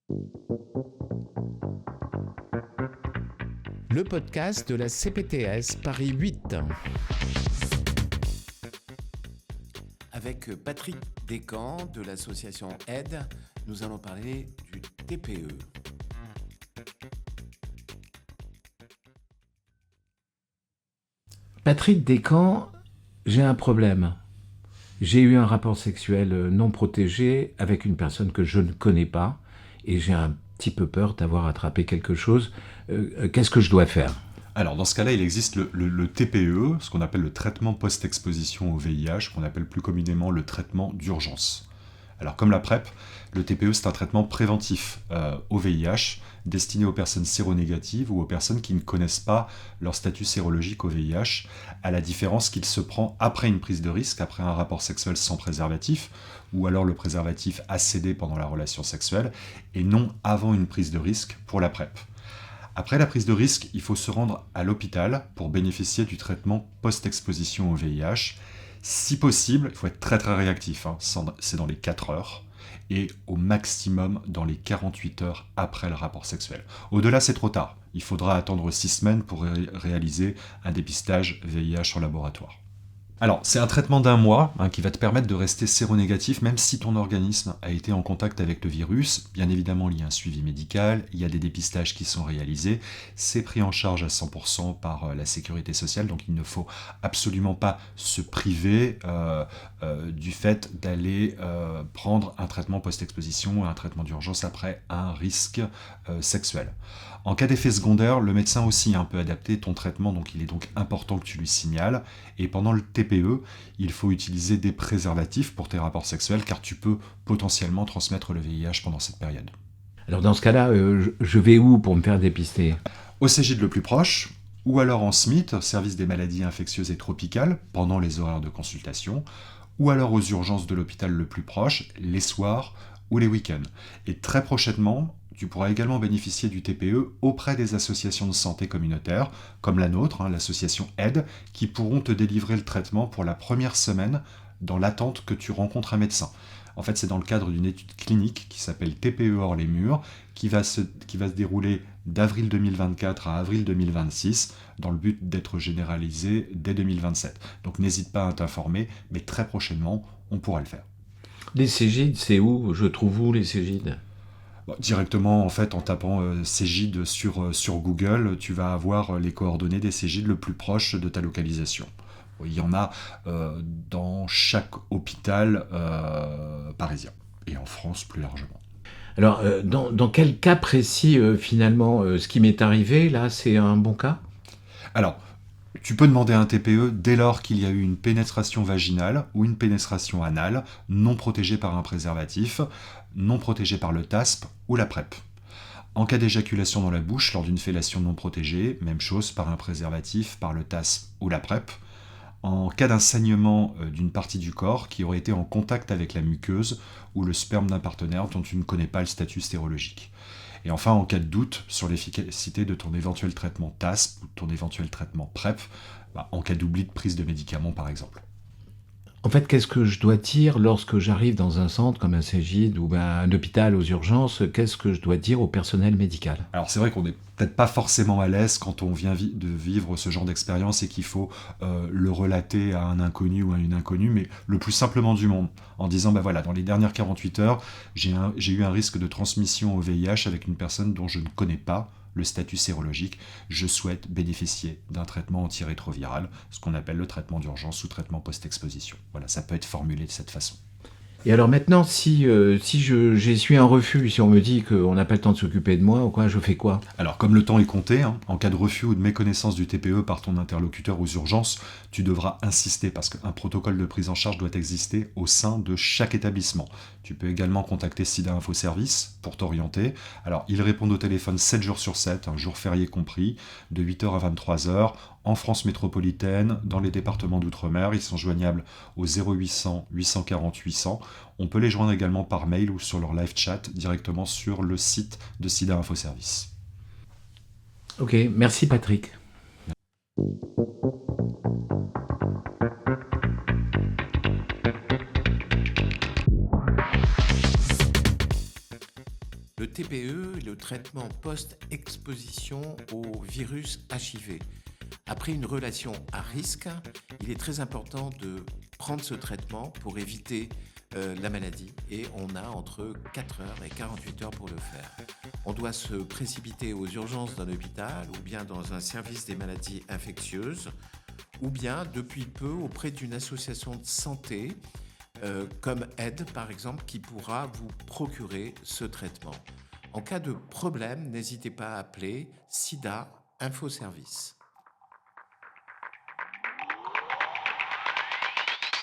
Le podcast de la CPTS Paris 8. Avec Patrick Descamps de l'association AIDE, nous allons parler du TPE. Patrick Descamps, j'ai un problème. J'ai eu un rapport sexuel non protégé avec une personne que je ne connais pas et j'ai un petit peu peur d'avoir attrapé quelque chose. Qu'est-ce que je dois faire ? Alors, dans ce cas-là, il existe le TPE, ce qu'on appelle le traitement post-exposition au VIH, qu'on appelle plus communément le traitement d'urgence. Alors, comme la PrEP, le TPE, c'est un traitement préventif au VIH, destiné aux personnes séronégatives ou aux personnes qui ne connaissent pas leur statut sérologique au VIH, à la différence qu'il se prend après une prise de risque, après un rapport sexuel sans préservatif, ou alors le préservatif a cédé pendant la relation sexuelle, et non avant une prise de risque pour la PrEP. Après la prise de risque, il faut se rendre à l'hôpital pour bénéficier du traitement post-exposition au VIH. Si possible, il faut être très très réactif, c'est dans les 4 heures, et au maximum dans les 48 heures après le rapport sexuel. Au-delà, c'est trop tard. Il faudra attendre 6 semaines pour réaliser un dépistage VIH en laboratoire. Alors, c'est un traitement d'1 mois qui va te permettre de rester séronégatif même si ton organisme a été en contact avec le virus. Bien évidemment, il y a un suivi médical, il y a des dépistages qui sont réalisés. C'est pris en charge à 100% par la sécurité sociale, donc il ne faut absolument pas se priver du fait d'aller prendre un traitement post-exposition, un traitement d'urgence après un risque sexuel. En cas d'effet secondaire, le médecin aussi peut adapter ton traitement, donc il est donc important que tu lui signales. Et pendant le TPE, il faut utiliser des préservatifs pour tes rapports sexuels, car tu peux potentiellement transmettre le VIH pendant cette période. Alors dans ce cas-là, je vais où pour me faire dépister ? Au CEGID le plus proche, ou alors en SMIT, service des maladies infectieuses et tropicales, pendant les horaires de consultation, ou alors aux urgences de l'hôpital le plus proche, les soirs ou les week-ends. Et très prochainement, tu pourras également bénéficier du TPE auprès des associations de santé communautaires, comme la nôtre, l'association AIDE, qui pourront te délivrer le traitement pour la première semaine dans l'attente que tu rencontres un médecin. En fait, c'est dans le cadre d'une étude clinique qui s'appelle TPE hors les murs, qui va se dérouler d'avril 2024 à avril 2026, dans le but d'être généralisé dès 2027. Donc n'hésite pas à t'informer, mais très prochainement, on pourra le faire. Les Cégides, c'est où ? Je trouve où les Cégides ? Directement, en fait, en tapant Cégide sur Google, tu vas avoir les coordonnées des Cégides le plus proche de ta localisation. Il y en a dans chaque hôpital parisien, et en France plus largement. Alors, dans quel cas précis, finalement, ce qui m'est arrivé, là, c'est un bon cas ? Alors, tu peux demander un TPE dès lors qu'il y a eu une pénétration vaginale ou une pénétration anale non protégée par un préservatif, non protégée par le TASP ou la PrEP. En cas d'éjaculation dans la bouche lors d'une fellation non protégée, même chose par un préservatif, par le TASP ou la PrEP. En cas d'un saignement d'une partie du corps qui aurait été en contact avec la muqueuse ou le sperme d'un partenaire dont tu ne connais pas le statut sérologique. Et enfin, en cas de doute sur l'efficacité de ton éventuel traitement TASP ou de ton éventuel traitement PrEP, en cas d'oubli de prise de médicaments par exemple. En fait, qu'est-ce que je dois dire lorsque j'arrive dans un centre comme un Cégide ou un hôpital aux urgences ? Qu'est-ce que je dois dire au personnel médical ? Alors c'est vrai qu'on n'est peut-être pas forcément à l'aise quand on vient de vivre ce genre d'expérience et qu'il faut le relater à un inconnu ou à une inconnue, mais le plus simplement du monde, en disant voilà, dans les dernières 48 heures, j'ai eu un risque de transmission au VIH avec une personne dont je ne connais pas le statut sérologique, je souhaite bénéficier d'un traitement antirétroviral, ce qu'on appelle le traitement d'urgence ou traitement post-exposition. Voilà, ça peut être formulé de cette façon. Et alors maintenant, si j'essuie un refus, si on me dit qu'on n'a pas le temps de s'occuper de moi, ou quoi, je fais quoi ? Alors, comme le temps est compté, en cas de refus ou de méconnaissance du TPE par ton interlocuteur aux urgences, tu devras insister parce qu'un protocole de prise en charge doit exister au sein de chaque établissement. Tu peux également contacter SIDA Info Service pour t'orienter. Alors, ils répondent au téléphone 7 jours sur 7, un jour férié compris, de 8h à 23h, en France métropolitaine, dans les départements d'outre-mer. Ils sont joignables au 0800 840 800. On peut les joindre également par mail ou sur leur live chat directement sur le site de SIDA Info Service. Ok, merci Patrick. Le TPE, le traitement post-exposition au virus HIV. Après une relation à risque, il est très important de prendre ce traitement pour éviter la maladie et on a entre 4 heures et 48 heures pour le faire. On doit se précipiter aux urgences d'un hôpital ou bien dans un service des maladies infectieuses ou bien depuis peu auprès d'une association de santé comme Aide par exemple qui pourra vous procurer ce traitement. En cas de problème, n'hésitez pas à appeler SIDA Infoservice.